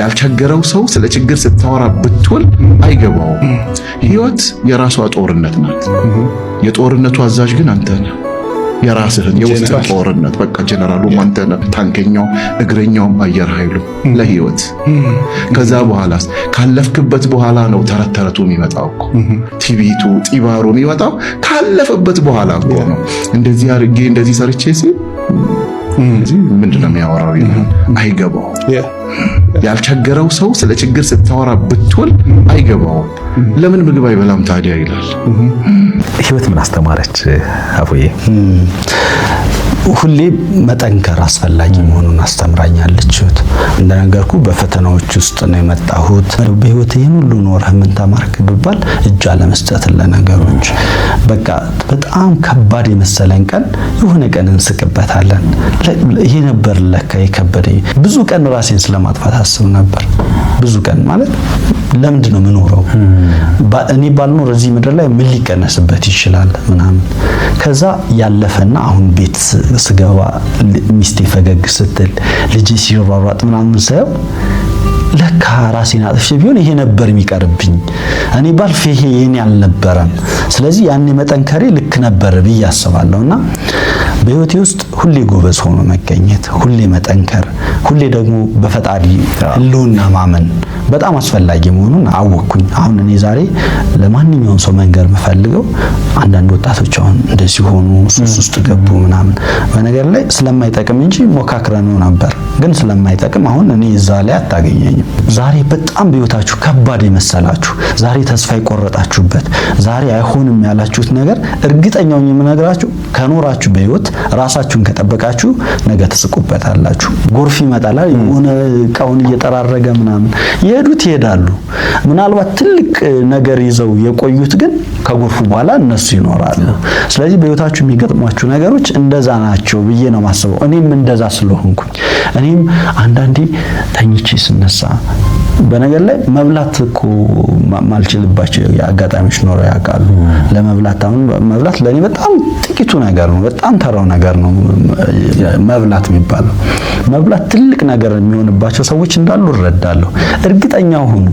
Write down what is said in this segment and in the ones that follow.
ያልቸገረው ሰው ስለ ችግር ስታወራ ብትውል አይገባውም። ህይወት የራሷ ጦርነት ናት። የጦርነቱ አዛዥ ግን አንተ ነህ። የራስህን የውስጥ ጦርነት በቃ ጀነራሉ አንተ ነህ። ታንከኛው፣ እግረኛውም፣ አየር ኃይሉ ለህይወት። ከዛ በኋላስ ካለፍክበት በኋላ ነው ተረተረቱ የሚመጣው እኮ ቲቪቱ ጢባሩ የሚመጣው ካለፈበት በኋላ እኮ ነው። እንደዚህ አርጌ እንደዚህ ሰርቼ ሲል ምንድነው የሚያወራው ይላል። አይገባውም። ያልቸገረው ሰው ስለ ችግር ስታወራ ብትውል አይገባውም። ለምን ምግብ አይበላም ታዲያ ይላል። ህይወት ምን አስተማረች አቡዬ? ሁሌ መጠንከር አስፈላጊ መሆኑን አስተምራኛለች። እንደነገርኩ በፈተናዎች ውስጥ ነው የመጣሁት። በህይወት ይሄን ሁሉ ኖርህ ምን ተማርክ ብባል እጅ አለመስጠት ለነገሮች። በቃ በጣም ከባድ የመሰለን ቀን የሆነ ቀን እንስቅበታለን። ይሄ ነበር ለካ የከበደኝ። ብዙ ቀን ራሴን ስለማጥፋት አስብ ነበር። ብዙ ቀን ማለት ለምንድን ነው የምኖረው? እኔ ባልኖር እዚህ ምድር ላይ ምን ሊቀነስበት ይችላል ምናምን። ከዛ ያለፈና አሁን ቤት ስገባ ሚስቴ ፈገግ ስትል ልጅ ሲሯሯጥ ምናምን ሳየው ለካ ራሴን አጥፍቼ ቢሆን ይሄ ነበር የሚቀርብኝ። እኔ ባልፍ ይሄ የኔ አልነበረም። ስለዚህ ያኔ መጠንከሬ ልክ ነበር ብዬ አስባለሁና በህይወቴ ውስጥ ሁሌ ጎበዝ ሆኖ መገኘት፣ ሁሌ መጠንከር፣ ሁሌ ደግሞ በፈጣሪ ህልውና ማመን በጣም አስፈላጊ መሆኑን አወቅኩኝ። አሁን እኔ ዛሬ ለማንኛውም ሰው መንገር የምፈልገው አንዳንድ ወጣቶች አሁን እንደዚህ ሆኑ ሱስ ውስጥ ገቡ ምናምን በነገር ላይ ስለማይጠቅም እንጂ ሞካክረነው ነበር፣ ግን ስለማይጠቅም አሁን እኔ እዛ ላይ አታገኘኝም። ዛሬ በጣም በህይወታችሁ ከባድ የመሰላችሁ፣ ዛሬ ተስፋ የቆረጣችሁበት፣ ዛሬ አይሆንም ያላችሁት ነገር እርግጠኛው የምነግራችሁ ከኖራችሁ በህይወት ራሳችሁን ከጠበቃችሁ ነገ ትስቁበታላችሁ። ጎርፍ ይመጣል የሆነ እቃውን እየጠራረገ ምናምን የሄዱት ይሄዳሉ። ምናልባት ትልቅ ነገር ይዘው የቆዩት ግን ከጎርፉ በኋላ እነሱ ይኖራሉ። ስለዚህ በህይወታችሁ የሚገጥሟችሁ ነገሮች እንደዛ ናቸው ብዬ ነው ማስበው። እኔም እንደዛ ስለሆንኩኝ እኔም አንዳንዴ ተኝቼ ስነሳ በነገር ላይ መብላት እኮ ማልችልባቸው አጋጣሚዎች ኖረው ያውቃሉ። ለመብላት አሁን መብላት ለኔ በጣም ጥቂቱ ነገር ነው፣ በጣም ተራው ነገር ነው መብላት የሚባለው። መብላት ትልቅ ነገር የሚሆንባቸው ሰዎች እንዳሉ እረዳለሁ። እርግጠኛ ሁኑ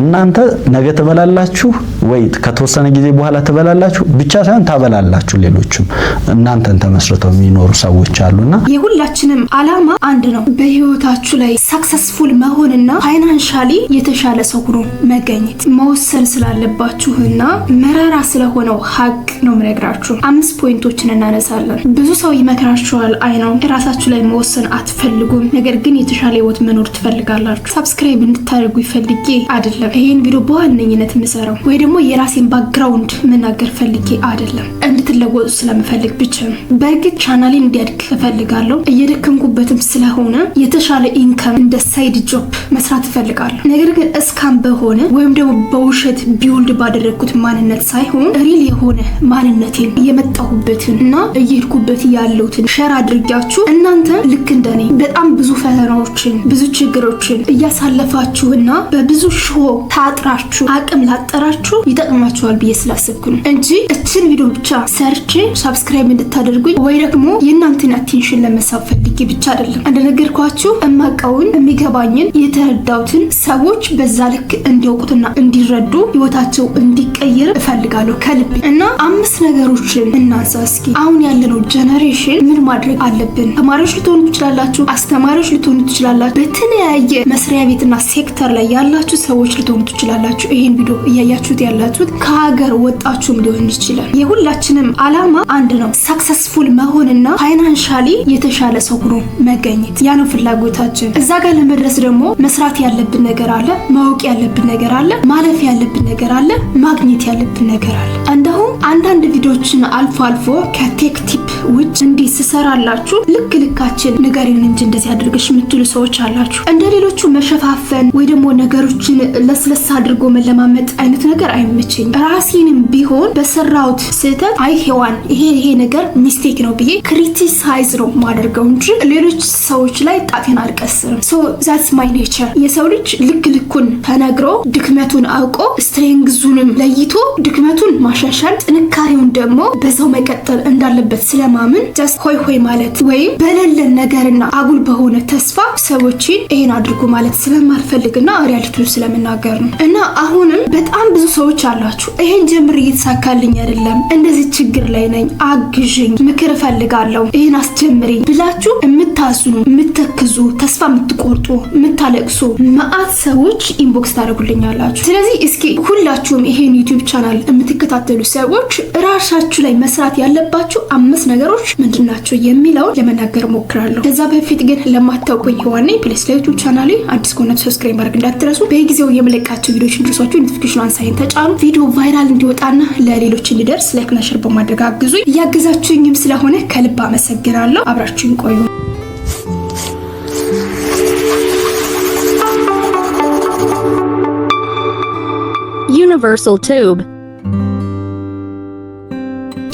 እናንተ ነገ ትበላላችሁ ወይ ከተወሰነ ጊዜ በኋላ ትበላላችሁ ብቻ ሳይሆን ታበላላችሁ ሌሎችም እናንተን ተመስርተው የሚኖሩ ሰዎች አሉና የሁላችንም አላማ አንድ ነው። በህይወታችሁ ላይ ሰክሰስፉል መሆንና ፋይናንሻሊ የተሻለ ሰው ሆኖ መገኘት መወሰን ስላለባችሁና መራራ ስለሆነው ሀቅ ነው የምነግራችሁ። 5 ፖይንቶችን እናነሳለን። ብዙ ሰው ይመክራችኋል፣ አይ ነው ራሳችሁ ላይ መወሰን አትፈልጉም፣ ነገር ግን የተሻለ ህይወት መኖር ትፈልጋላችሁ። ሰብስክራይብ እንድታደርጉ ይፈልጌ አይደለም ይሄን ቪዲዮ በዋነኝነት የምሰራው ወይ ደግሞ የራሴን ባክግራውንድ መናገር ፈልጌ አይደለም፣ እንድትለወጡ ስለምፈልግ ብቻ ነው። በእርግጥ ቻናሌን እንዲያድግ እፈልጋለሁ፣ እየደከምኩበትም ስለሆነ የተሻለ ኢንካም እንደ ሳይድ ጆብ መስራት እፈልጋለሁ። ነገር ግን እስካም በሆነ ወይም ደግሞ በውሸት ቢውልድ ባደረኩት ማንነት ሳይሆን ሪል የሆነ ማንነቴን የመጣሁበትን እና እየሄድኩበት ያለውትን ሼር አድርጋችሁ እናንተ ልክ እንደኔ በጣም ብዙ ፈተናዎችን ብዙ ችግሮችን እያሳለፋችሁና በብዙ ሾው ታጥራችሁ አቅም ላጠራችሁ ይጠቅማችኋል ብዬ ስላሰብኩ ነው እንጂ እችን ቪዲዮ ብቻ ሰርቼ ሰብስክራይብ እንድታደርጉኝ ወይ ደግሞ የእናንተን አቴንሽን ለመሳብ ፈልጌ ብቻ አይደለም። እንደነገርኳችሁ እማቃውን የሚገባኝን የተረዳውትን ሰዎች በዛ ልክ እንዲያውቁትና እንዲረዱ ህይወታቸው እንዲቀየር እፈልጋለሁ ከልቤ እና 5 ነገሮችን እናንሳ እስኪ። አሁን ያለነው ጀነሬሽን ምን ማድረግ አለብን? ተማሪዎች ልትሆኑ ትችላላችሁ፣ አስተማሪዎች ልትሆኑ ትችላላችሁ፣ በተለያየ መስሪያ ቤትና ሴክተር ላይ ያላችሁ ሰዎች ልትሆኑ ትችላላችሁ። ይሄን ቪዲዮ እያያችሁት ያላችሁት ከሀገር ወጣችሁም ሊሆን ይችላል። የሁላችንም አላማ አንድ ነው፣ ሰክሰስፉል መሆንና ፋይናንሻሊ የተሻለ ሰው ሆኖ መገኘት። ያ ነው ፍላጎታችን። እዛ ጋር ለመድረስ ደግሞ መስራት ያለብን ነገር አለ፣ ማወቅ ያለብን ነገር አለ፣ ማለፍ ያለብን ነገር አለ፣ ማግኘት ያለብን ነገር አለ። እንደውም አንዳንድ ቪዲዮችን አልፎ አልፎ ከቴክ ቲፕ ውጭ እንዲህ ስሰራላችሁ ልክ ልካችን ንገሪን እንጂ እንደዚህ አድርገሽ የምትሉ ሰዎች አላችሁ። እንደሌሎቹ መሸፋፈን ወይ ደግሞ ነገሮችን ለስለስ አድርጎ መለማመጥ አይነት ነገር አይመቸኝም። ራሴንም ቢሆን በሰራውት ስህተት አይ ሄዋን ይሄ ነገር ሚስቴክ ነው ብዬ ክሪቲሳይዝ ነው ማደርገው እንጂ ሌሎች ሰዎች ላይ ጣቴን አልቀስርም። ሶ ዛትስ ማይ ኔቸር። የሰው ልጅ ልክ ልኩን ተነግሮ ድክመቱን አውቆ ስትሬንግዙንም ለይቶ ድክመቱን ማሻሻል ጥንካሬውን ደግሞ በዛው መቀጠል እንዳለበት ስለማምን ጀስት ሆይ ሆይ ማለት ወይም በሌለን ነገርና አጉል በሆነ ተስፋ ሰዎችን ይሄን አድርጉ ማለት ስለማልፈልግና ሪያሊቲውን ስለምናገር ነው። እና አሁንም በጣም ብዙ ሰዎች አላችሁ ይሄን ጀምር እየተሳካልኝ አይደለም፣ እንደዚህ ችግር ላይ ነኝ፣ አግዥኝ፣ ምክር ፈልጋለሁ፣ ይሄን አስጀምሪኝ ብላችሁ የምታዝኑ፣ የምትተክዙ፣ ተስፋ የምትቆርጡ፣ የምታለቅሱ መዓት ሰዎች ኢንቦክስ ታደርጉልኛላችሁ። ስለዚህ እስኪ ሁላችሁም ይሄን ዩቲዩብ ቻናል የምትከታተሉ ሰዎች ራሳችሁ ላይ መስራት ያለባችሁ 5 ነገሮች ምንድናቸው የሚለውን ለመናገር ሞክራለሁ። ከዛ በፊት ግን ለማታውቁኝ ሔዋን ፕሊስ ለዩቲዩብ ቻናሌ አዲስ ከሆናችሁ ሰብስክራይብ ማድረግ እንዳትረሱ። በጊዜው የምለቃቸው ቪዲዮዎች እንድትደርሷችሁ ኖቲፊኬሽን አንሳይን ተጫኑ። ቪዲዮ ቫይራል እንዲወጣና ለሌሎች እንዲደርስ ላይክ እና ሼር በማድረግ አግዙኝ። እያገዛችሁኝም ስለሆነ ከልብ አመሰግናለሁ። አብራችሁኝ ቆዩ። Universal Tube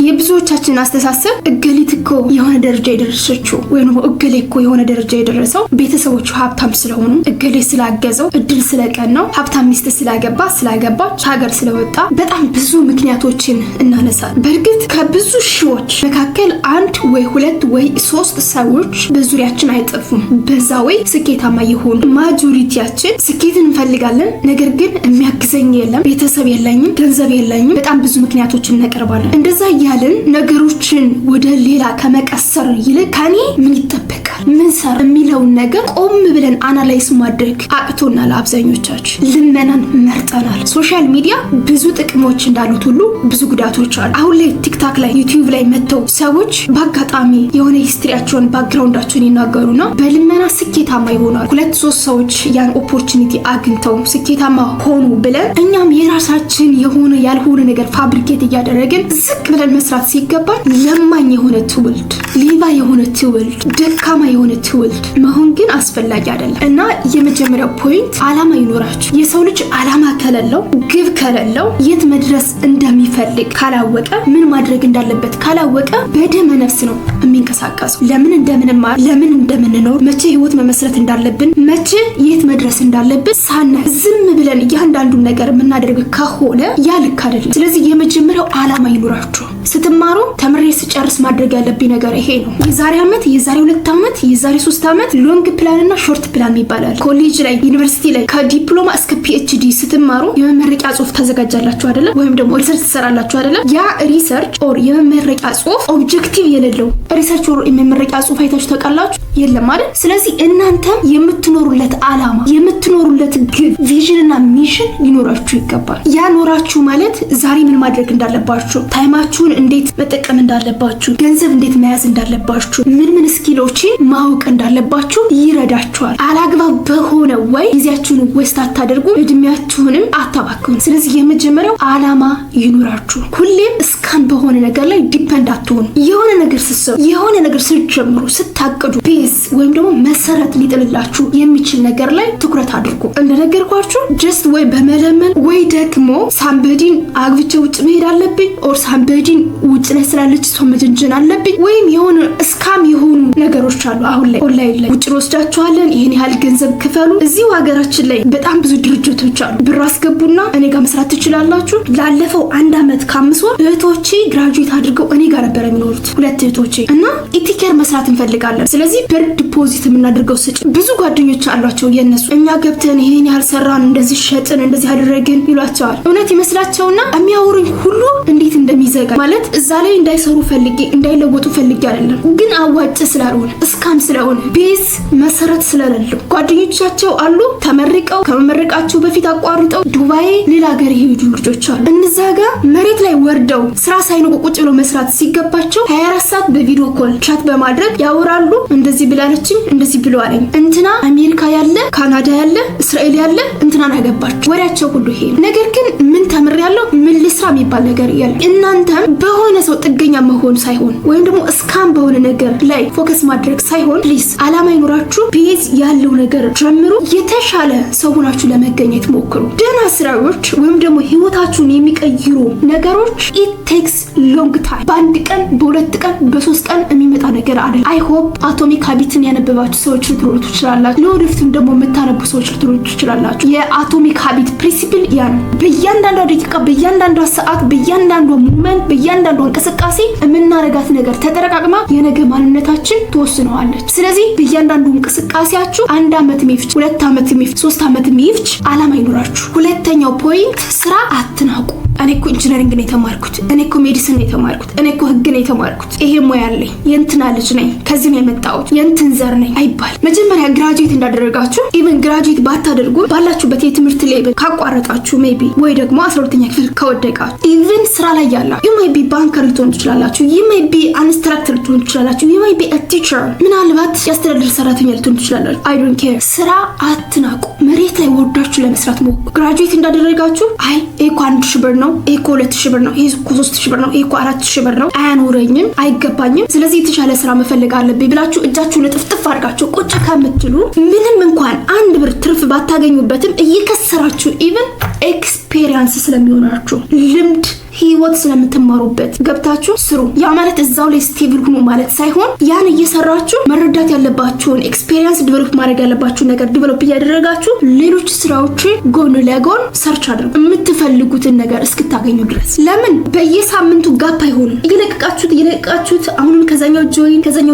የብዙዎቻችን አስተሳሰብ እገሊት እኮ የሆነ ደረጃ የደረሰችው ወይም እገሌ እኮ የሆነ ደረጃ የደረሰው ቤተሰቦቹ ሀብታም ስለሆኑ፣ እገሌ ስላገዘው፣ እድል ስለቀናው፣ ሀብታም ሚስት ስላገባች፣ ሀገር ስለወጣ በጣም ብዙ ምክንያቶችን እናነሳለን። በእርግጥ ከብዙ ሺዎች መካከል 1 ወይ 2 ወይ 3 ሰዎች በዙሪያችን አይጠፉም። በዛ ወይ ስኬታማ የሆኑ ማጆሪቲያችን ስኬትን እንፈልጋለን፣ ነገር ግን የሚያግዘኝ የለም፣ ቤተሰብ የለኝም፣ ገንዘብ የለኝም፣ በጣም ብዙ ምክንያቶችን እናቀርባለን። እንደዛ ያልን ነገሮችን ወደ ሌላ ከመቀሰር ይልቅ ከኔ ምን ይጠበቃል፣ ምን ሰራ የሚለውን ነገር ቆም ብለን አናላይዝ ማድረግ አቅቶናል። አብዛኞቻችን ልመናን መርጠናል። ሶሻል ሚዲያ ብዙ ጥቅሞች እንዳሉት ሁሉ ብዙ ጉዳቶች አሉ። አሁን ላይ ቲክታክ ላይ ዩቲዩብ ላይ መጥተው ሰዎች በአጋጣሚ የሆነ ሂስትሪያቸውን ባክግራውንዳቸውን ይናገሩና በልመና ስኬታማ ይሆናሉ። 2-3 ሰዎች ያን ኦፖርቹኒቲ አግኝተው ስኬታማ ሆኑ ብለን እኛም የራሳችን የሆነ ያልሆነ ነገር ፋብሪኬት እያደረግን ዝቅ ብለን መስራት ሲገባን ለማኝ የሆነ ትውልድ፣ ሌባ የሆነ ትውልድ፣ ደካማ የሆነ ትውልድ መሆን ግን አስፈላጊ አይደለም። እና የመጀመሪያው ፖይንት አላማ ይኖራችሁ። የሰው ልጅ አላማ ከሌለው፣ ግብ ከሌለው፣ የት መድረስ እንደሚፈልግ ካላወቀ፣ ምን ማድረግ እንዳለበት ካላወቀ በደመ ነፍስ ነው የሚንቀሳቀሰው። ለምን እንደምንማር፣ ለምን እንደምንኖር፣ መቼ ህይወት መመስረት እንዳለብን፣ መቼ የት መድረስ እንዳለብን ሳናይ ዝም ብለን እያንዳንዱ ነገር የምናደርግ ከሆነ ያ ልክ አይደለም። ስለዚህ የመጀመሪያው አላማ ይኖራችሁ። ስትማሩ ተምሬ ስጨርስ ማድረግ ያለብኝ ነገር ይሄ ነው። የዛሬ ዓመት፣ የዛሬ 2 ዓመት፣ የዛሬ 3 ዓመት ሎንግ ፕላን እና ሾርት ፕላን ይባላል። ኮሌጅ ላይ፣ ዩኒቨርሲቲ ላይ ከዲፕሎማ እስከ ፒኤችዲ ስትማሩ የመመረቂያ ጽሁፍ ታዘጋጃላችሁ አይደለ? ወይም ደግሞ ሪሰርች ትሰራላችሁ አይደለ? ያ ሪሰርች ኦር የመመረቂያ ጽሁፍ ኦብጀክቲቭ የሌለው ሪሰርች ኦር የመመረቂያ ጽሁፍ አይታችሁ ታውቃላችሁ? የለም አይደል? ስለዚህ እናንተም የምትኖሩለት አላማ፣ የምትኖሩለት ግብ፣ ቪዥን እና ሚሽን ሊኖራችሁ ይገባል። ያ ኖራችሁ ማለት ዛሬ ምን ማድረግ እንዳለባችሁ፣ ታይማችሁን እንዴት መጠቀም እንዳለባችሁ፣ ገንዘብ እንዴት መያዝ እንዳለባችሁ፣ ምን ስኪሎችን ማወቅ እንዳለባችሁ ይረዳችኋል። አላግባብ በሆነ ወይ ጊዜያችሁን ዌስት አታደርጉ፣ እድሜያችሁንም አታባክኑ። ስለዚህ የመጀመሪያው አላማ ይኖራችሁ። ሁሌም እስካን በሆነ ነገር ላይ ዲፔንድ አትሆኑ። የሆነ ነገር ስትሰሩ፣ የሆነ ነገር ስትጀምሩ፣ ስታቅዱ ቤዝ ወይም ደግሞ መሰረት ሊጥልላችሁ የሚችል ነገር ላይ ትኩረት አድርጉ። እንደነገርኳችሁ ጀስት ወይ በመለመን ወይ ደግሞ ሳምበዲን አግብቼ ውጭ መሄድ አለብኝ ኦር ሳምበዲን ውጭ ላይ ስላለች ሰው መጀንጀን አለብኝ ወይም የሆነ እስካም የሆኑ ነገሮች አሉ። አሁን ላይ ኦንላይን ላይ ውጭ ወስዳችኋለን፣ ይሄን ያህል ገንዘብ ክፈሉ። እዚሁ ሀገራችን ላይ በጣም ብዙ ድርጅቶች አሉ። ብር አስገቡና እኔ ጋር መስራት ትችላላችሁ። ላለፈው 1 ዓመት ከ5 ወር እህቶቼ ግራጁዌት አድርገው እኔ ጋር ነበር የሚኖሩት 2 እህቶቼ እና ኢቲኬር መስራት እንፈልጋለን። ስለዚህ ብር ዲፖዚት የምናደርገው ስጭ። ብዙ ጓደኞች አሏቸው የነሱ እኛ ገብተን ይሄን ያህል ሰራን፣ እንደዚህ ሸጥን፣ እንደዚህ አደረግን ይሏቸዋል። እውነት ይመስላቸውና የሚያወሩኝ ሁሉ እንዴት እንደሚዘጋ ማለት እዛ ላይ እንዳይሰሩ ፈልጌ እንዳይለወጡ ፈልጌ አይደለም፣ ግን አዋጭ ስላልሆነ እስካም ስለሆነ ቤዝ መሰረት ስለሌለው ጓደኞቻቸው አሉ ተመርቀው ከመመረቃቸው በፊት አቋርጠው ዱባይ ሌላ ሀገር ይሄዱ ልጆች አሉ። እነዛ ጋር መሬት ላይ ወርደው ስራ ሳይነቁ ቁጭ ብለው መስራት ሲገባቸው 24 ሰዓት በቪዲዮ ኮል ቻት በማድረግ ያወራሉ። እንደዚህ ብላለችኝ፣ እንደዚህ ብሎ አለኝ፣ እንትና አሜሪካ ያለ፣ ካናዳ ያለ፣ እስራኤል ያለ እንትናን አገባች። ወሬያቸው ሁሉ ይሄ። ነገር ግን ምን ተምሬያለሁ፣ ምን ልስራ የሚባል ነገር የለም። እናንተም በሆነ ሰው ጥገኛ መሆን ሳይሆን ወይም ደግሞ እስካም በሆነ ነገር ላይ ፎከስ ማድረግ ሳይሆን ፕሊዝ አላማ ይኖራችሁ፣ ቤዝ ያለው ነገር ጀምሩ። የተሻለ ሰው ሆናችሁ ለመገኘት ሞክሩ። ደህና ስራዎች ወይም ደግሞ ህይወታችሁን የሚቀይሩ ነገሮች ኢት takes long time በአንድ ቀን በሁለት ቀን በሶስት ቀን የሚመጣ ነገር አይደለም። I hope አቶሚክ ሃቢትን ያነበባችሁ ሰዎች ልትኖሩ ትችላላችሁ። ለወደፊትም ደግሞ የምታነቡ ሰዎች ልትኖሩ ትችላላችሁ። የአቶሚክ ሃቢት ፕሪንሲፕል ያ ነው። በእያንዳንዱ ደቂቃ በእያንዳንዱ ሰዓት በእያንዳንዱ ሞመንት በእያንዳንዱ እንቅስቃሴ የምናረጋት ነገር ተጠረቃቅማ የነገ ማንነታችን ተወስነዋለች። ስለዚህ በእያንዳንዱ እንቅስቃሴያችሁ 1 አመት የሚፍጅ 2 አመት የሚፍጅ 3 አመት የሚፍጅ አላማ ይኖራችሁ። ሁለተኛው ፖይንት ስራ አትናቁ። እኔ እኮ ኢንጂነሪንግ ነው የተማርኩት፣ እኔ እኮ ሜዲሲን ነው የተማርኩት፣ እኔ እኮ ህግ ነው የተማርኩት፣ ይሄ ሙያ አለኝ፣ የእንትና ልጅ ነኝ፣ ከዚህ ነው የመጣሁት፣ የእንትን ዘር ነኝ አይባል። መጀመሪያ ግራጁዌት እንዳደረጋችሁ ኢቭን ግራጁዌት ባታደርጉ ባላችሁበት የትምህርት ሌቭል ካቋረጣችሁ ሜቢ ወይ ደግሞ 12ኛ ክፍል ከወደቃችሁ ኢቭን ስራ ላይ ያላችሁ you might be ባንከር ልትሆኑ ትችላላችሁ፣ you might be ኢንስትራክተር ልትሆኑ ትችላላችሁ፣ you might be a teacher ምናልባት የአስተዳደር ሰራተኛ ልትሆኑ ትችላላችሁ። I don't care። ስራ አትናቁ። መሬት ላይ ወርዳችሁ ለመስራት ሞክሩ። ግራጁዌት እንዳደረጋችሁ አይ እኮ 1000 ብር ነው እኮ 2000 ብር ነው እኮ 3000 ብር ነው እኮ 4000 ብር ነው አያኖረኝም አይገባኝም ስለዚህ የተሻለ ስራ መፈለግ አለብኝ ብላችሁ እጃችሁን ለጥፍጥፍ አድርጋችሁ ቁጭ ከምትሉ ምንም እንኳን 1 ብር ትርፍ ባታገኙበትም እየከሰራችሁ ኢቭን ኤክስፒሪየንስ ስለሚሆናችሁ ልምድ ህይወት ስለምትማሩበት ገብታችሁ ስሩ። ያ ማለት እዛው ላይ ስቴብል ሁኑ ማለት ሳይሆን ያን እየሰራችሁ መረዳት ያለባችሁን ኤክስፒሪየንስ ዲቨሎፕ ማድረግ ያለባችሁ ነገር ዲቨሎፕ እያደረጋችሁ ሌሎች ስራዎች ጎን ለጎን ሰርች አድርጉ የምትፈልጉትን ነገር እስክታገኙ ድረስ። ለምን በየሳምንቱ ጋፕ አይሆንም። እየለቀቃችሁት አሁንም ከዛኛው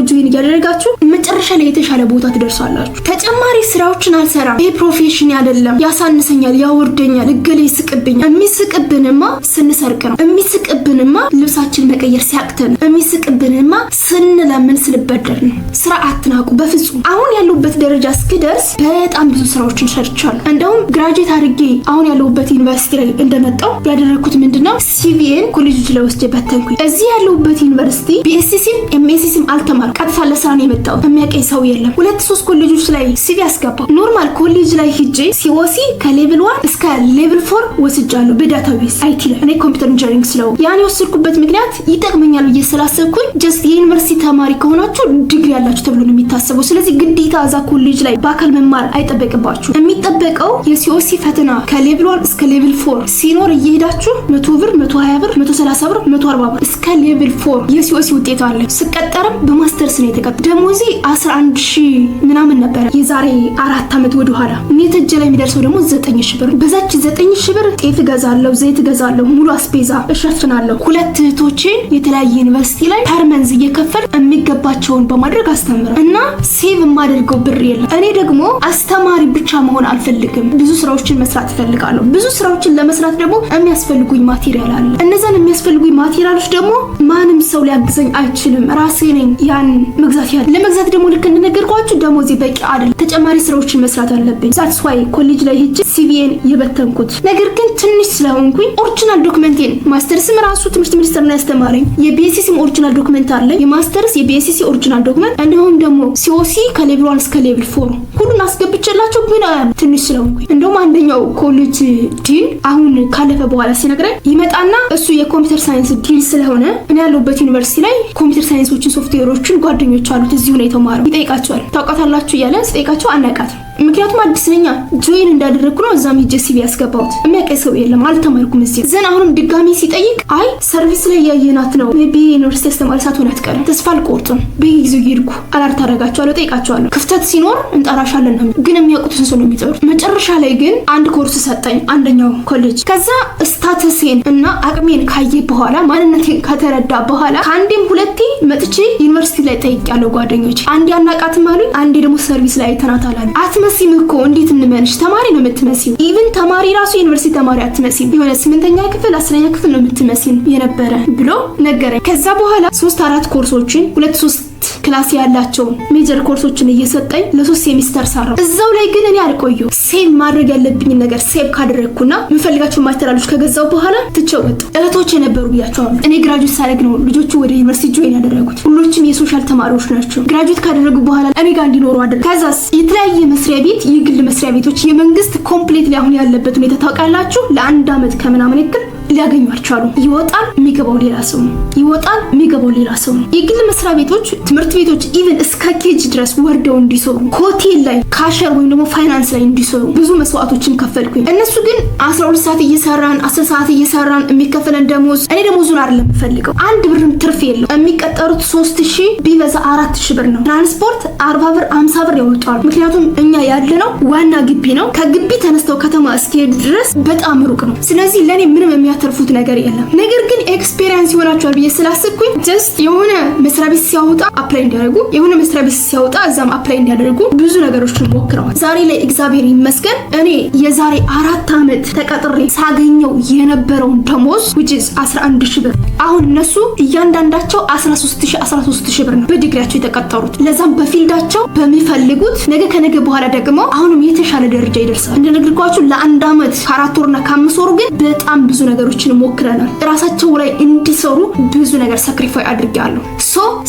ጆይን እያደረጋችሁ መጨረሻ ላይ የተሻለ ቦታ ትደርሳላችሁ። ተጨማሪ ስራዎችን አልሰራም፣ ይሄ ፕሮፌሽን አይደለም፣ ያሳንሰኛል፣ ያወርደኛል፣ እገሌ ይስቅብኛል። የሚስቅብንማ ስንሰርቅ ነው። የሚስቅብንማ ልብሳችን መቀየር ሲያቅተን፣ የሚስቅብንማ ስንለምን ስንበደር ነው። ስራ አትናቁ በፍጹም። አሁን ያለሁበት ደረጃ እስክደርስ በጣም ብዙ ስራዎችን ሰርቻለሁ። እንደውም ግራጁዌት አድርጌ አሁን ያለሁበት ዩኒቨርሲቲ ላይ እንደመጣው ያደረኩት ምንድነው ሲቪኤን ኮሌጆች ላይ ወስጄ በተንኩኝ። እዚህ ያለሁበት ዩኒቨርሲቲ ቢኤስሲም ኤምኤስሲም አልተማርኩም። ቀጥታ ለስራ ነው የመጣሁት። የሚያቀኝ ሰው የለም። 2-3 ኮሌጆች ላይ ሲቪ አስገባሁ። ኖርማል ኮሌጅ ላይ ሂጄ ሲኦሲ ከሌቭል 1 እስከ ሌቭል 4 ወስጃለሁ በዳታቤዝ አይቲ ላይ። እኔ ኮምፒውተር ኢንጂነሪንግ ስለው ያን የወሰድኩበት ምክንያት ይጠቅመኛል ብዬ ስላሰብኩኝ ጀስት የዩኒቨርሲቲ ተማሪ ከሆናችሁ ዲግሪ ያላችሁ ተብሎ ነው የሚታሰበው። ስለዚህ ግዴታ እዛ ኮሌጅ ላይ በአካል መማር አይጠበቅባችሁ። የሚጠበቀው የሲኦሲ ፈተና ከሌቭል 1 እስከ ሌቭል 4 ሲኖር እየሄዳችሁ 100 ብር 120 ብር 130 ብር 140 ብር እስከ ሌቭል 4 የሲኦሲ ውጤት አለ። ስቀጠርም በማስተርስ ነው የተቀጠርኩት። ደሞዜ 11000 ምናምን ነበር የዛሬ 4 አመት ወደ ኋላ። ኔትጀ ላይ የሚደርሰው ደግሞ 9000 ብር። በዛች 9000 ብር ጤፍ ገዛለሁ፣ ዘይት ገዛለሁ፣ ሙሉ አስቤዛ እሸፍናለሁ። 2 እህቶችን የተለያየ ዩኒቨርሲቲ ላይ ፐርመንዝ እየከፈል የሚገባቸውን በማድረግ አስተምራለሁ እና ሴቭ የማደርገው ብር የለም። እኔ ደግሞ አስተማሪ ብቻ መሆን አልፈልግም። ብዙ ስራዎችን መስራት እፈልጋለሁ። ብዙ ስራዎችን ለመስራት ደግሞ የሚያስፈልጉኝ ማቴሪያል አለ። እነዛን የሚያስፈልጉኝ ማቴሪያሎች ደግሞ ማንም ሰው ሊያግዘኝ አይችልም። ራሴ ነኝ ያን መግዛት ያለ። ለመግዛት ደግሞ ልክ እንደነገርኳችሁ ደሞዜ በቂ አይደለም። ተጨማሪ ስራዎችን መስራት አለብኝ። ዛትስ ዋይ ኮሌጅ ላይ ሄጄ ሲቪኤን የበተንኩት። ነገር ግን ትንሽ ስለሆንኩኝ ኦሪጂናል ዶክመንቴን ማስተርስም ራሱ ትምህርት ሚኒስቴር ነው ያስተማረኝ። የቢኤስሲም ኦሪጂናል ዶክመንት አለ። የማስተርስ የቢኤስሲ ኦሪጂናል ዶክመንት እንዲሁም ደግሞ ሲኦሲ ከሌቭል 1 እስከ ሌቭል 4 ሁሉን አስገብቼላቸው ግን ትንሽ ስለሆንኩኝ እንደውም አንደኛው ኮሌጅ ዲን አሁን ካለፈ በኋላ ሲነግረኝ ይመጣና እሱ የኮምፒውተር ሳይንስ ዲን ስለሆነ እኔ ያለሁበት ዩኒቨርሲቲ ላይ ኮምፒውተር ሳይንሶችን ሶፍትዌሮችን ጓደኞች አሉት እዚሁ ነው የተማረው። ይጠይቃቸዋል ታውቃታላችሁ እያለ ስጠይቃቸው አናውቃትም። ምክንያቱም አዲስ ነኝ ጆይን እንዳደረኩ ነው እዛም ሄጄ ሲቪ ያስገባሁት። የሚያውቀኝ ሰው የለም፣ አልተማርኩም እዚህ። ዘን አሁንም ድጋሚ ሲጠይቅ አይ ሰርቪስ ላይ ያየናት ነው ሜቢ ዩኒቨርሲቲ አስተማሪ ሳትሆን አትቀርም፣ ተስፋ አልቆርጥም። በጊዜው ይሄድኩ አላርት አደርጋቸዋለሁ፣ ጠይቃቸዋለሁ። ክፍተት ሲኖር እንጠራሻለን ነው ግን የሚያውቁትን ሰው ነው የሚጠሩት። መጨረሻ ላይ ግን አንድ ኮርስ ሰጠኝ አንደኛው ኮሌጅ። ከዛ ስታተሴን እና አቅሜን ካየ በኋላ ማንነቴን ከተረዳ በኋላ ከአንዴም ሁለቴ መጥቼ ዩኒቨርሲቲ ላይ ጠይቄያለሁ ጓደኞቼ። አንዴ አናውቃትም አሉኝ፣ አንዴ ደግሞ ሰርቪስ ላይ ተናታላል። አትመሲም እኮ እንዴት እንመንሽ? ተማሪ ነው የምትመሲው። ኢቭን ተማሪ ራሱ ዩኒቨርሲቲ ተማሪ አትመሲም። የሆነ 8ኛ ክፍል 10ኛ ክፍል ነው የምትመሲው የነበረ ብሎ ነገረኝ። ከዛ በኋላ 3-4 ኮርሶችን 2-3 ክላስ ያላቸው ሜጀር ኮርሶችን እየሰጠኝ ለ3 ሴሚስተር ሰራው። እዛው ላይ ግን እኔ አልቆየሁ። ሴቭ ማድረግ ያለብኝ ነገር ሴቭ ካደረግኩና የምፈልጋቸው ማቴሪያሎች ከገዛው በኋላ ትቸወጡ እህቶች የነበሩ ብያቸዋለሁ። እኔ ግራጁዌት ሳደርግ ነው ልጆቹ ወደ ዩኒቨርሲቲ ጆይን ያደረጉት። ሁሎችም የሶሻል ተማሪዎች ናቸው። ግራጁዌት ካደረጉ በኋላ እኔ ጋር እንዲኖሩ አደረግ። ከዛስ የተለያየ መስሪያ ቤት፣ የግል መስሪያ ቤቶች፣ የመንግስት ኮምፕሊትሊ አሁን ያለበት ሁኔታ ታውቃላችሁ። ለ1 አመት ከምናምን ይክል ሊያገኙ አልቻሉም። ይወጣል የሚገባው ሌላ ሰው ነው። ይወጣል የሚገባው ሌላ ሰው ነው። የግል መስሪያ ቤቶች፣ ትምህርት ቤቶች ኢቭን እስከ ኬጅ ድረስ ወርደው እንዲሰሩ፣ ሆቴል ላይ ካሸር ወይም ደግሞ ፋይናንስ ላይ እንዲሰሩ ብዙ መስዋዕቶችን ከፈልኩኝ። እነሱ ግን 12 ሰዓት እየሰራን 10 ሰዓት እየሰራን የሚከፈለን ደሞዝ እኔ ደሞዙን አይደለም የምፈልገው። አንድ ብርም ትርፍ የለው። የሚቀጠሩት 3000 ቢበዛ 4000 ብር ነው። ትራንስፖርት 40 ብር 50 ብር ያወጣሉ። ምክንያቱም እኛ ያለነው ዋና ግቢ ነው። ከግቢ ተነስተው ከተማ እስኪሄዱ ድረስ በጣም ሩቅ ነው። ስለዚህ ለኔ ምንም የሚያተርፉት ነገር የለም። ነገር ግን ኤክስፒሪየንስ ይሆናቸዋል ብዬ ስላስብኩኝ ጀስት የሆነ መስሪያ ቤት ሲያወጣ አፕላይ እንዲያደርጉ፣ የሆነ መስሪያ ቤት ሲያወጣ እዛም አፕላይ እንዲያደርጉ ብዙ ነገሮችን ሞክረዋል። ዛሬ ላይ እግዚአብሔር ይመስገን እኔ የዛሬ 4 ዓመት ተቀጥሬ ሳገኘው የነበረውን ደሞዝ which is 11000 ብር አሁን እነሱ እያንዳንዳቸው 13000 ብር ነው በዲግሪያቸው የተቀጠሩት። ለዛም በፊልዳቸው በሚፈልጉት ነገ ከነገ በኋላ ደግሞ አሁንም የተሻለ ደረጃ ይደርሳል። እንደነገርኳችሁ ለ1 ዓመት ከ4 ወርና ከ5 ወር ግን በጣም ብዙ ነገሮችን ሞክረናል። ራሳቸው ላይ እንዲሰሩ ብዙ ነገር ሳክሪፋይ አድርጋለሁ።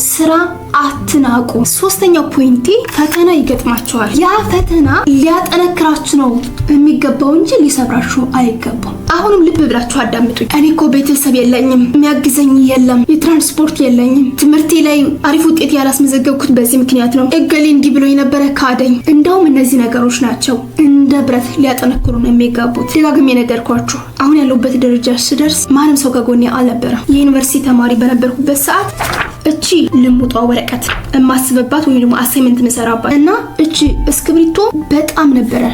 ስራ አትናቁ። 3ኛው ፖይንቴ ፈተና ይገጥማችኋል። ያ ፈተና ሊያጠነክራችሁ ነው የሚገባው እንጂ ሊሰብራችሁ አይገባም። አሁንም ልብ ብላችሁ አዳምጡኝ። እኔ እኮ ቤተሰብ የለኝም፣ የሚያግዘኝ የለም፣ የትራንስፖርት የለኝም፣ ትምህርቴ ላይ አሪፍ ውጤት ያላስመዘገብኩት በዚህ ምክንያት ነው፣ እገሌ እንዲህ ብሎ የነበረ ካደኝ። እንደውም እነዚህ ነገሮች ናቸው እንደ ብረት ሊያጠነክሩ ነው የሚገቡት። ደጋግሜ ነገርኳችሁ። አሁን ያለሁበት ደረጃ ስደርስ ማንም ሰው ከጎኔ አልነበረም። የዩኒቨርሲቲ ተማሪ በነበርኩበት ሰዓት እቺ ልሙጧ ወረቀት የማስበባት ወይም ደግሞ አሳይመንት መሰራባት እና እቺ እስክሪብቶ በጣም ነበረ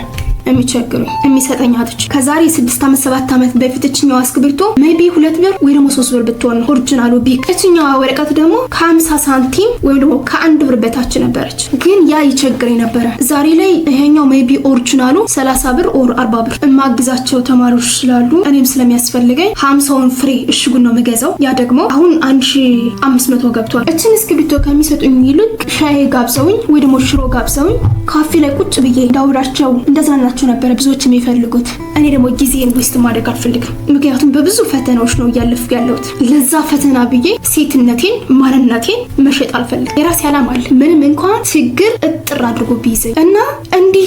የሚቸግሩኝ የሚሰጠኝ አጥቼ ከዛሬ 6 ዓመት 7 ዓመት በፊት እቺኛዋ እስክሪብቶ ሜቢ 2 ብር ወይ ደግሞ 3 ብር ብትሆን ኦሪጂናሉ ቢክ እቺኛዋ ወረቀት ደግሞ ከ50 ሳንቲም ወይም ደግሞ ከ1 ብር በታች ነበረች። ግን ያ ይቸግረኝ ነበረ። ዛሬ ላይ ይሄኛው ሜቢ ኦሪጂናሉ 30 ብር ኦር 40 ብር የማግዛቸው ተማሪዎች ስላሉ እኔም ስለሚያስፈልገኝ 50ውን ፍሬ እሽጉን ነው የምገዛው። ያ ደግሞ አሁን 1500 ገብቷል። እቺን እስክሪብቶ ከሚሰጡኝ ይልቅ ሻይ ጋብዘውኝ ወይ ደግሞ ሽሮ ጋብዘውኝ ካፌ ላይ ቁጭ ብዬ ዳውራቸው እንደዛና ነበር ብዙዎች የሚፈልጉት። እኔ ደግሞ ጊዜን ዌስት ማድረግ አልፈልግም። ምክንያቱም በብዙ ፈተናዎች ነው እያለፍኩ ያለሁት። ለዛ ፈተና ብዬ ሴትነቴን ማንነቴን መሸጥ አልፈልግም። የራሴ ዓላማ አለ። ምንም እንኳን ችግር እጥር አድርጎ ቢይዘኝ እና እንዲህ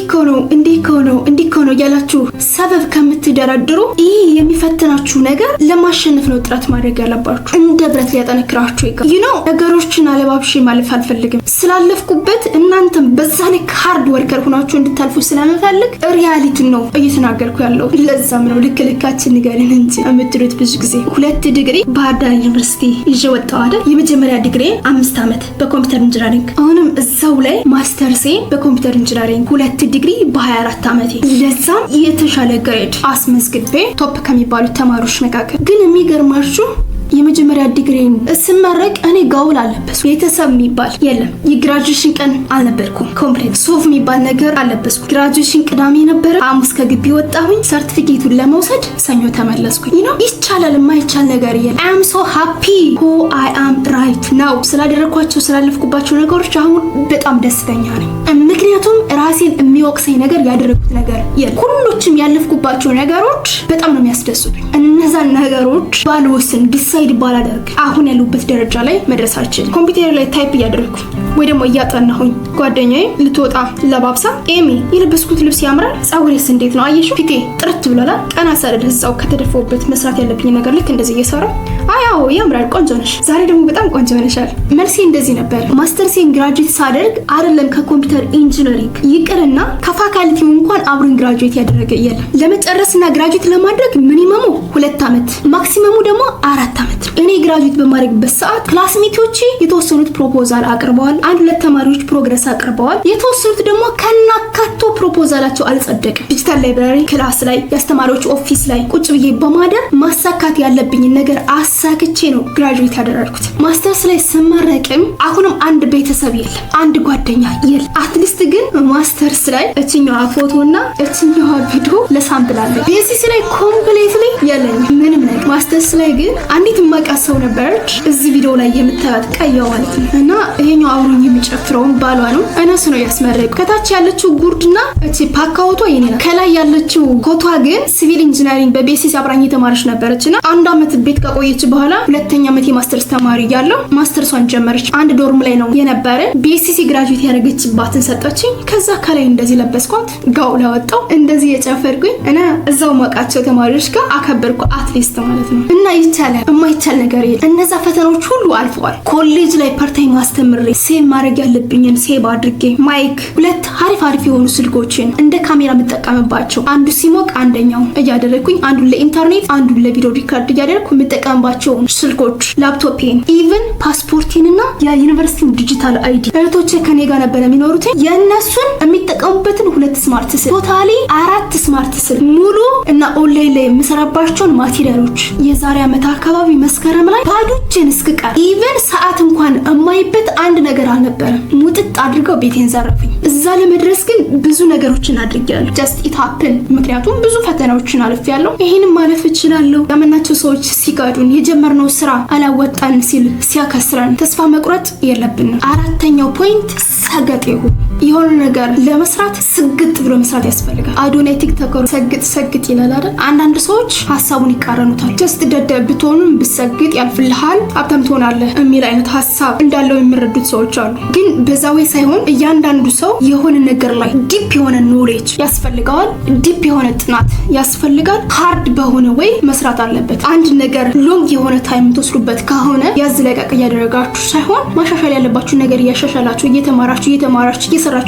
ከሆነ ያላችሁ ሰበብ ከምትደረድሩ ይህ የሚፈትናችሁ ነገር ለማሸነፍ ነው ጥረት ማድረግ ያለባችሁ። እንደ ብረት ሊያጠነክራችሁ ይገባል። ነገሮችን አለባብሼ ማለፍ አልፈልግም። ስላለፍኩበት እናንተም በዛ ላይ ሃርድ ወርከር ሆናችሁ እንድታልፉ ስለምፈልግ ሪያሊቲ ነው እየተናገርኩ ያለው። ለዛም ነው ልክልካችን ንገረን እንጂ አምጥሩት። ብዙ ጊዜ 2 ዲግሪ ባህር ዳር ዩኒቨርሲቲ ይዤ ወጣሁ አይደል? የመጀመሪያ ዲግሪ 5 ዓመት በኮምፒውተር ኢንጂነሪንግ፣ አሁንም እዛው ላይ ማስተርሴ በኮምፒውተር ኢንጂነሪንግ 2 ዲግሪ በ24 ዓመቴ። ለዛም የተሻለ ግሬድ አስመዝግቤ ቶፕ ከሚባሉት ተማሪዎች መካከል። ግን የሚገርማችሁ የመጀመሪያ ዲግሪን ስመረቅ እኔ ጋውል አለበስኩ። ቤተሰብ የሚባል የለም። የግራጁዌሽን ቀን አልነበርኩም። ኮምፕሌት ሶፍ የሚባል ነገር አለበስኩ። ግራጁዌሽን ቅዳሜ ነበረ። ሐሙስ ከግቢ ወጣሁኝ። ሰርቲፊኬቱን ለመውሰድ ሰኞ ተመለስኩኝ። ይቻላል፣ የማይቻል ነገር የለም። አይ አም ሶ ሃፒ ሁ አይ አም ራይት ናው። ስላደረኳቸው ስላለፍኩባቸው ነገሮች አሁን በጣም ደስተኛ ነኝ። ምክንያቱም ራሴን የሚወቅሰኝ ነገር ያደረኩት ነገር የለም። ሁሉም ያለፍኩባቸው ነገሮች በጣም ነው የሚያስደስቱኝ። እነዛን ነገሮች ባልወስን ዲሳይድ ባላደርግ አሁን ያሉበት ደረጃ ላይ መድረስ አልችልም። ኮምፒውተር ላይ ታይፕ እያደረኩ ወይ ደግሞ እያጠናሁኝ ጓደኛዬ ልትወጣ ለባብሳ ኤሚ የለበስኩት ልብስ ያምራል፣ ጸጉሬስ እንዴት ነው አየሽው? ፊቴ ጥርት ብሏል። ቀና ሳደድ እዛው ከተደፈውበት መስራት ያለብኝ ነገር ልክ እንደዚህ እየሰራ አያው ያምራል፣ ቆንጆ ነሽ፣ ዛሬ ደግሞ በጣም ቆንጆ ነሻል። መልሴ እንደዚህ ነበር። ማስተርሴን ግራጁዌት ሳደርግ አይደለም ከኮምፒውተር ኢንጂነሪንግ ይቅርና ከፋካልቲው እንኳን አብሮኝ ግራጁዌት ያደረገ የለም። ለመጨረስና ግራጁዌት ለማድረግ ሚኒመሙ 2 ዓመት ማክሲመሙ ደግሞ 4 ዓመት። እኔ ግራጁዌት በማድረግበት ሰዓት ክላስሜቶቼ የተወሰኑት ፕሮፖዛል አቅርበዋል። 1-2 ተማሪዎች ፕሮግረስ አቅርበዋል። የተወሰኑት ደግሞ ከናካቶ ፕሮፖዛላቸው አልጸደቅም። ዲጂታል ላይብራሪ ክላስ ላይ የአስተማሪዎች ኦፊስ ላይ ቁጭ ብዬ በማደር ማሳካት ያለብኝ ነገር አሳክቼ ነው ግራጁዌት ያደረግኩት። ማስተርስ ላይ ስመረቅም አሁንም አንድ ቤተሰብ የለም፣ አንድ ጓደኛ የለም። አትሊስት ግን ማስተርስ ላይ እችኛዋ ፎቶና እችኛዋ ቪዲዮ ለሳምፕል አለ። ቤሲስ ላይ ኮምፕሊትሊ የለኝም ምንም ነገር። ማስተርስ ላይ ግን አንዲት ማቃሰው ነበረች እዚህ ቪዲዮ ላይ የምታዩት ቀይዋ ማለት ነው። እና ይሄኛው አብሮኝ የሚጨፍረውን ባሏ ነው። እነሱ ነው ያስመረቁ። ከታች ያለችው ጉርድና እቺ ፓካውቷ የኔ ነው። ከላይ ያለችው ኮቷ ግን ሲቪል ኢንጂነሪንግ በቤሲስ አብራኝ የተማረች ነበረችና 1 ዓመት ቤት ከቆየች ካደገች በኋላ ሁለተኛ ዓመት የማስተርስ ተማሪ ያለው ማስተርሷን ጀመረች። አንድ ዶርም ላይ ነው የነበረ። ቢኤስሲ ግራጁዌት ያደረገችባትን ሰጠችኝ። ከዛ ከላይ እንደዚህ ለበስኳት፣ ጋው ለወጣው እንደዚህ የጨፈርኩኝ እና እዛው ማቃቸው ተማሪዎች ጋር አከበርኩ። አትሊስት ማለት ነው። እና ይቻላል፣ የማይቻል ነገር የለም። እነዛ ፈተናዎች ሁሉ አልፈዋል። ኮሌጅ ላይ ፓርታይም አስተምሬ ሴቭ ማድረግ ያለብኝን ሴቭ አድርጌ ማይክ፣ ሁለት አሪፍ የሆኑ ስልኮችን እንደ ካሜራ የምጠቀምባቸው አንዱ ሲሞቅ አንደኛው እያደረግኩኝ አንዱን ለኢንተርኔት አንዱን ለቪዲዮ ሪካርድ እያደረግኩ የምጠቀምባቸው ስልኮች፣ ላፕቶፔን፣ ኢቭን ፓስፖርቴንና የዩኒቨርሲቲውን ዲጂታል አይዲ እህቶቼ ከኔ ጋር ነበር የሚኖሩት። የእነሱን የሚጠቀሙበትን 2 ስማርት ስልክ ቶታሊ 4 ስማርት ስልክ ሙሉ እና ኦንላይን ላይ የምሰራባቸውን ማቴሪያሎች የዛሬ ዓመት አካባቢ መስከረም ላይ ባዶ እጄን እስክቀር ኢቭን ሰዓት እንኳን የማይበት አንድ ነገር አልነበረም። ሙጥጥ አድርገው ቤቴን ዘረፉኝ። እዛ ለመድረስ ግን ብዙ ነገሮችን አድርጌያለሁ። ጀስት ኢት ሃፕን። ምክንያቱም ብዙ ፈተናዎችን አልፌያለሁ። ይሄንን ማለፍ እችላለሁ። ያመናቸው ሰዎች ሲጋዱን፣ የጀመርነው ስራ አላወጣን ሲል ሲያከስረን ተስፋ መቁረጥ የለብንም። 4ኛው ፖይንት ሰገጤው የሆነ ነገር ለመስራት ስግጥ ብሎ መስራት ያስፈልጋል። አዶናይ ቲክቶከሩ ሰግጥ ይላል አይደል? አንዳንድ ሰዎች ሀሳቡን ይቃረኑታል። ጀስት ደደብ ብትሆኑም ብሰግጥ ያልፍልሃል፣ ሀብታም ትሆናለህ የሚል አይነት ሀሳብ እንዳለው የሚረዱት ሰዎች አሉ። ግን በዛ ወይ ሳይሆን እያንዳንዱ ሰው የሆነ ነገር ላይ ዲፕ የሆነ ኖሌጅ ያስፈልገዋል፣ ዲፕ የሆነ ጥናት ያስፈልጋል። ሃርድ በሆነ ወይ መስራት አለበት። አንድ ነገር ሎንግ የሆነ ታይም ተወስዱበት ከሆነ ያዝ ለቀቅ እያደረጋችሁ ሳይሆን ማሻሻል ያለባችሁ ነገር እያሻሻላችሁ እየተማራችሁ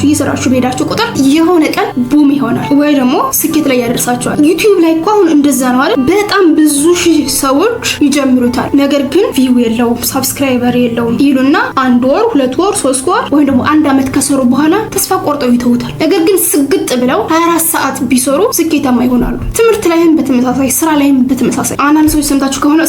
እየሰራችሁ በሄዳችሁ ቁጥር የሆነ ቀን ቡም ይሆናል ወይ ደግሞ ስኬት ላይ ያደርሳችኋል። ዩቲዩብ ላይ እኮ አሁን እንደዛ ነው አይደል? በጣም ብዙ ሺህ ሰዎች ይጀምሩታል። ነገር ግን ቪው የለውም፣ ሰብስክራይበር የለውም ይሉና 1 ወር 2 ወር 3 ወር ወይ ደግሞ 1 ዓመት ከሰሩ በኋላ ተስፋ ቆርጠው ይተውታል። ነገር ግን ስግጥ ብለው 24 ሰዓት ቢሰሩ ስኬታማ ይሆናሉ። ትምህርት ላይም በተመሳሳይ፣ ስራ ላይም በተመሳሳይ። አንዳንድ ሰዎች ሰምታችሁ ከሆነ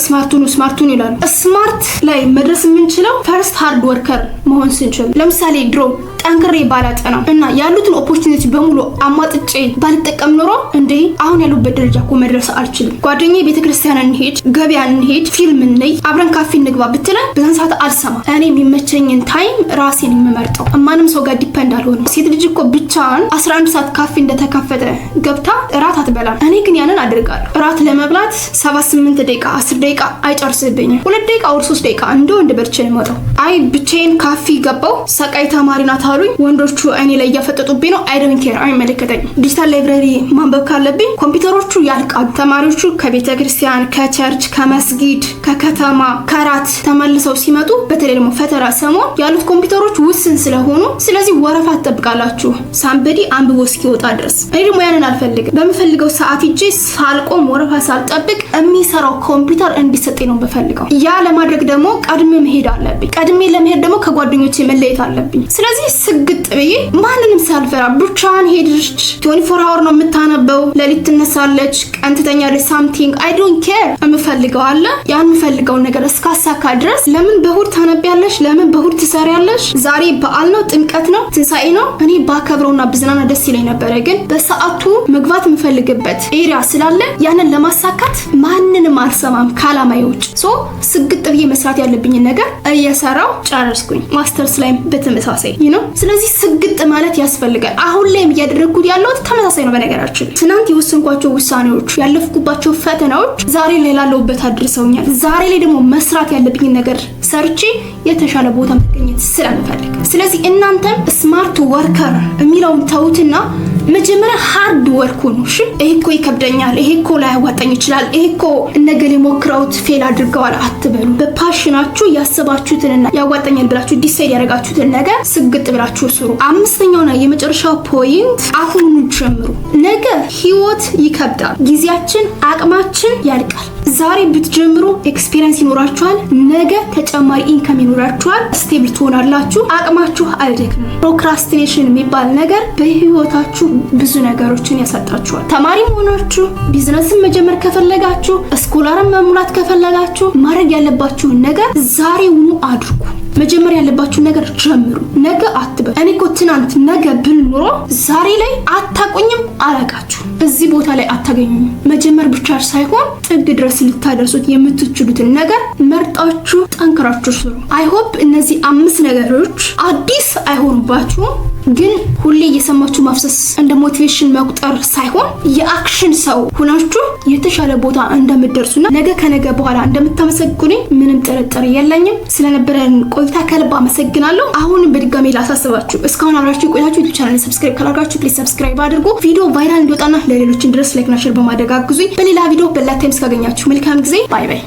ስማርቱን ይላሉ። ስማርት ላይ መድረስ የምንችለው ፈርስት ሃርድ ወርከር መሆን ስንችል። ለምሳሌ ድሮ ጠንክሬ ባላጠና እና ያሉትን ኦፖርቹኒቲ በሙሉ አማጥጬ ባልጠቀም ኖሮ እንዴ አሁን ያሉበት ደረጃ እኮ መድረስ አልችልም። ጓደኛዬ ቤተክርስቲያን እንሄድ፣ ገበያ እንሄድ፣ ፊልም እንይ፣ አብረን ካፌ እንግባ ብትለን በዛን ሰዓት አልሰማ። እኔ የሚመቸኝን ታይም ራሴን የምመርጠው፣ ማንም ሰው ጋር ዲፔንድ አልሆንም። ሴት ልጅ እኮ ብቻዋን 11 ሰዓት ካፌ እንደተከፈተ ገብታ እራት አትበላም። እኔ ግን ያንን አድርጋለሁ። እራት ለመብላት 7-8 ደቂቃ 10 ደቂቃ አይጨርስብኝም። 2 ደቂቃ ወር 3 ደቂቃ እንደው እንደበርቼ ነው የምወጣው። አይ ብቻዬን ካፌ ገባው ሰቃይ ተማሪ ናት አሉኝ ወንዶቹ እኔ ላይ ያፈጠጡብኝ ነው። አይ ዶንት ኬር፣ አይመለከተኝም። ዲጂታል ላይብራሪ ማንበብ ካለብኝ ኮምፒውተሮቹ ያልቃሉ። ተማሪዎቹ ከቤተክርስቲያን፣ ከቸርች፣ ከመስጊድ፣ ከከተማ ከራት ተመልሰው ሲመጡ በተለይ ደግሞ ፈተራ ሰሞን ያሉት ኮምፒውተሮች ውስን ስለሆኑ ስለዚህ ወረፋ ትጠብቃላችሁ ሳምበዲ አንብቦ እስኪወጣ ድረስ። እኔ ደግሞ ያንን አልፈልግም። በምፈልገው ሰዓት ሂጄ ሳልቆም ወረፋ ሳልጠብቅ የሚሰራው ኮምፒውተር እንዲሰጠኝ ነው በፈልገው። ያ ለማድረግ ደግሞ ቀድሜ መሄድ አለብኝ። ቀድሜ ለመሄድ ደግሞ ከጓደኞቼ መለየት አለብኝ። ስለዚህ ስግጥ ብዬ ማንንም ሳልፈራ ብቻዋን ሄድሽ 24 አወር ነው የምታነበው። ለሊት ትነሳለች፣ ቀን ትተኛለች። ሳምቲንግ አይ ዶንት ኬር። የምፈልገው አለ። ያን የምፈልገው ነገር እስካሳካ ድረስ ለምን በእሁድ ታነቢያለሽ? ለምን በእሁድ ትሰሪያለሽ? ዛሬ በዓል ነው፣ ጥምቀት ነው፣ ትንሳኤ ነው። እኔ ባከብረውና ብዝናና ደስ ይለኝ ነበረ። ግን በሰዓቱ መግባት የምፈልግበት ኤሪያ ስላለ ያንን ለማሳካት ማንንም አልሰማም ከዓላማዬ ውጭ። ሶ ስግጥ ብዬ መስራት ያለብኝን ነገር እየሰራው ጨረስኩኝ። ማስተርስ ላይም በተመሳሳይ ነው። ስለዚህ ስግጥ ማለት ያስፈልጋል። አሁን ላይም እያደረግኩት ያለሁት ተመሳሳይ ነው። በነገራችን ትናንት የወሰንኳቸው ውሳኔዎች፣ ያለፍኩባቸው ፈተናዎች ዛሬ ላይ ላለሁበት አድርሰውኛል። ዛሬ ላይ ደግሞ መስራት ያለብኝ ነገር ሰርቼ የተሻለ ቦታ መገኘት ስለምፈልግ፣ ስለዚህ እናንተም ስማርት ወርከር የሚለውን ተውትና መጀመሪያ ሃርድ ወርክ ነው። እሺ ይሄ እኮ ይከብደኛል፣ ይሄ እኮ ላያዋጣኝ ይችላል፣ ይሄ እኮ እነገሌ ሞክረውት ፌል አድርገዋል አትበሉ። በፓሽናችሁ ያሰባችሁትንና ያዋጣኛል ብላችሁ ዲሳይድ ያደረጋችሁትን ነገር ስግጥ ብላችሁ ስሩ። 5ኛውና የመጨረሻው ፖይንት አሁን ጀምሩ። ነገ ህይወት ይከብዳል። ጊዜያችን አቅማችን ያልቃል። ዛሬ ብትጀምሩ ኤክስፒሪየንስ ይኖራችኋል። ነገ ተጨማሪ ኢንካም ይኖራችኋል። ስቴብል ትሆናላችሁ። አቅማችሁ አይደክምም። ፕሮክራስቲኔሽን የሚባል ነገር በህይወታችሁ ብዙ ነገሮችን ያሳጣችኋል። ተማሪም ሆናችሁ ቢዝነስን መጀመር ከፈለጋችሁ፣ ስኮላርን መሙላት ከፈለጋችሁ ማድረግ ያለባችሁን ነገር ዛሬውኑ አድርጉ። መጀመር ያለባችሁን ነገር ጀምሩ። ነገ አትበሉ። እኔ እኮ ትናንት ነገ ብል ኖሮ ዛሬ ላይ አታቆኝም፣ አላቃችሁ እዚህ ቦታ ላይ አታገኙም። መጀመር ብቻ ሳይሆን ጥግ ድረስ ልታደርሱት የምትችሉትን ነገር መርጣችሁ ጠንክራችሁ ስሩ። አይ ሆፕ እነዚህ 5 ነገሮች አዲስ አይሆኑባችሁም። ግን ሁሌ እየሰማችሁ ማፍሰስ እንደ ሞቲቬሽን መቁጠር ሳይሆን የአክሽን ሰው ሆናችሁ የተሻለ ቦታ እንደምትደርሱና ነገ ከነገ በኋላ እንደምታመሰግኑኝ ምንም ጥርጥር የለኝም። ስለነበረን ቆይታ ከልብ አመሰግናለሁ። አሁንም በድጋሚ ላሳስባችሁ እስካሁን አብራችሁ ቆይታችሁ ዩቲዩብ ቻናል ሰብስክራይብ ካላደረጋችሁ ፕሊዝ ሰብስክራይብ አድርጉ። ቪዲዮ ቫይራል እንዲወጣና ለሌሎች እንዲደርስ ላይክ እና ሼር በማድረግ አግዙኝ። በሌላ ቪዲዮ በሌላ ታይም እስካገኛችሁ መልካም ጊዜ። ባይ ባይ።